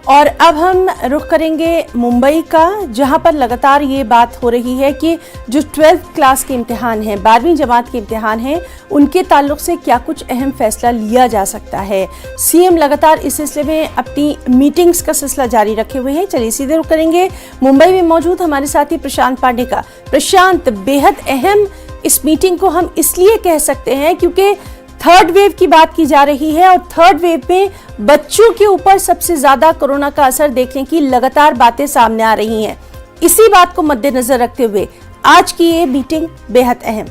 और अब हम रुख करेंगे मुंबई का, जहां पर लगातार ये बात हो रही है कि जो 12th क्लास के इम्तिहान हैं, 12वीं जमात के इम्तिहान हैं, उनके ताल्लुक से क्या कुछ अहम फैसला लिया जा सकता है। सीएम लगातार इस सिलसिले में अपनी मीटिंग्स का सिलसिला जारी रखे हुए हैं। चलिए सीधे रुख करेंगे मुंबई में मौजूद हमारे साथी प्रशांत पांडे का। प्रशांत, बेहद अहम इस मीटिंग को हम इसलिए कह सकते हैं क्योंकि थर्ड वेव की बात की जा रही है और थर्ड वेव में बच्चों के ऊपर सबसे ज्यादा कोरोना का असर देखने की लगातार बातें सामने आ रही हैं। इसी बात को मद्देनजर रखते हुए आज की ये मीटिंग बेहद अहम।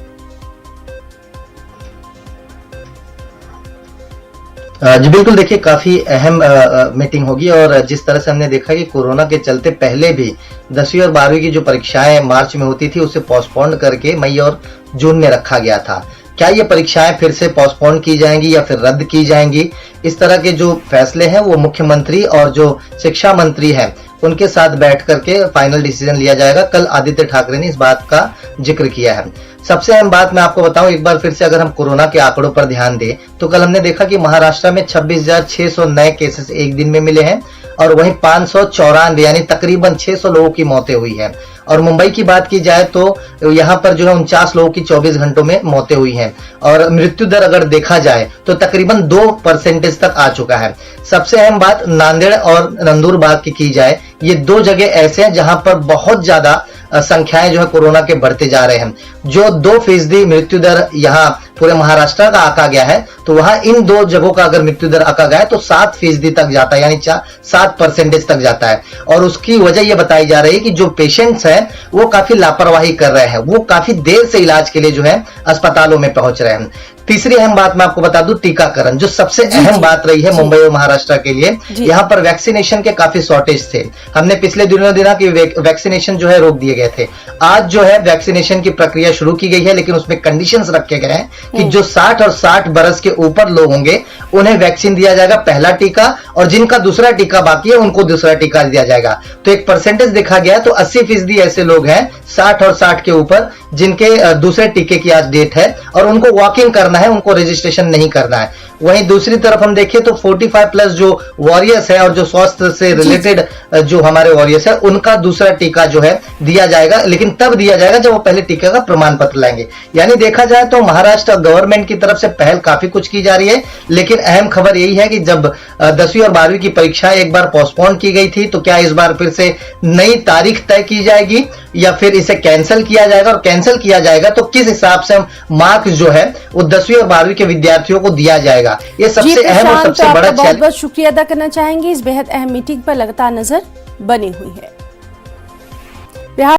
जी बिल्कुल, देखिए काफी अहम मीटिंग होगी और जिस तरह से हमने देखा कि कोरोना के चलते पहले भी 10वीं और 12वीं की जो परीक्षाएं मार्च में होती थी उसे पोस्टपोन करके मई और जून में रखा गया था। क्या ये परीक्षाएं फिर से पोस्टपोन की जाएंगी या फिर रद्द की जाएंगी, इस तरह के जो फैसले हैं वो मुख्यमंत्री और जो शिक्षा मंत्री हैं उनके साथ बैठ करके फाइनल डिसीजन लिया जाएगा। कल आदित्य ठाकरे ने इस बात का जिक्र किया है। सबसे अहम बात मैं आपको बताऊं एक बार फिर से, अगर हम कोरोना के आंकड़ों पर ध्यान दें तो कल हमने देखा कि महाराष्ट्र में 26,600 नए केसेस एक दिन में मिले हैं और वहीं 594 यानी तकरीबन 600 लोगों की मौतें हुई हैं। और मुंबई की बात की जाए तो यहाँ पर जो है 49 लोगों की 24 घंटों में मौतें हुई हैं और मृत्यु दर अगर देखा जाए तो तकरीबन 2% तक आ चुका है। सबसे अहम बात नांदेड़ और नंदुरबार की जाए, ये दो जगह ऐसे हैं जहां पर बहुत ज्यादा संख्याएं जो है कोरोना के बढ़ते जा रहे हैं। जो 2% मृत्यु दर यहाँ पूरे महाराष्ट्र का आका गया है, तो वहां इन दो जगहों का अगर मृत्यु दर आका गया है तो 7% तक जाता है, यानी 7% तक जाता है। और उसकी वजह यह बताई जा रही है कि जो पेशेंट्स हैं वो काफी लापरवाही कर रहे हैं, वो काफी देर से इलाज के लिए जो है अस्पतालों में पहुंच रहे हैं। तीसरी अहम बात मैं आपको बता दूं, टीकाकरण, जो सबसे अहम बात रही है मुंबई और महाराष्ट्र के लिए। यहाँ पर वैक्सीनेशन के काफी शॉर्टेज थे। हमने पिछले दिनों देखा कि वैक्सीनेशन जो है रोक दिए गए थे। आज जो है वैक्सीनेशन की प्रक्रिया शुरू की गई है, लेकिन उसमें कंडीशंस रखे गए हैं कि जो 60 और 60 बरस के ऊपर लोग होंगे उन्हें वैक्सीन दिया जाएगा पहला टीका, और जिनका दूसरा टीका बाकी है उनको दूसरा टीका दिया जाएगा। तो एक परसेंटेज देखा गया तो 80% ऐसे लोग हैं 60 और 60 के ऊपर जिनके दूसरे टीके की आज डेट है और उनको वॉकिंग करना है, उनको रजिस्ट्रेशन नहीं करना है। वहीं दूसरी तरफ हम देखें तो 45+ जो वॉरियर्स है और जो स्वास्थ्य से रिलेटेड जो हमारे वॉरियर्स है उनका दूसरा टीका जो है दिया जाएगा, लेकिन तब दिया जाएगा जब वो पहले टीका का प्रमाण पत्र लाएंगे। यानी देखा जाए तो महाराष्ट्र गवर्नमेंट की तरफ से पहल काफी कुछ की जा रही है, लेकिन अहम खबर यही है कि जब 10वीं और 12वीं की परीक्षाएं एक बार पोस्टपोन की गई थी तो क्या इस बार फिर से नई तारीख तय की जाएगी या फिर इसे कैंसिल किया जाएगा, और कैंसिल किया जाएगा तो किस हिसाब से मार्क्स जो है वो 10वीं और 12वीं के विद्यार्थियों को दिया जाएगा। ये सबसे अहम और सबसे बड़ा बहुत बहुत शुक्रिया अदा करना चाहेंगे। इस बेहद अहम मीटिंग पर लगातार नजर बनी हुई है।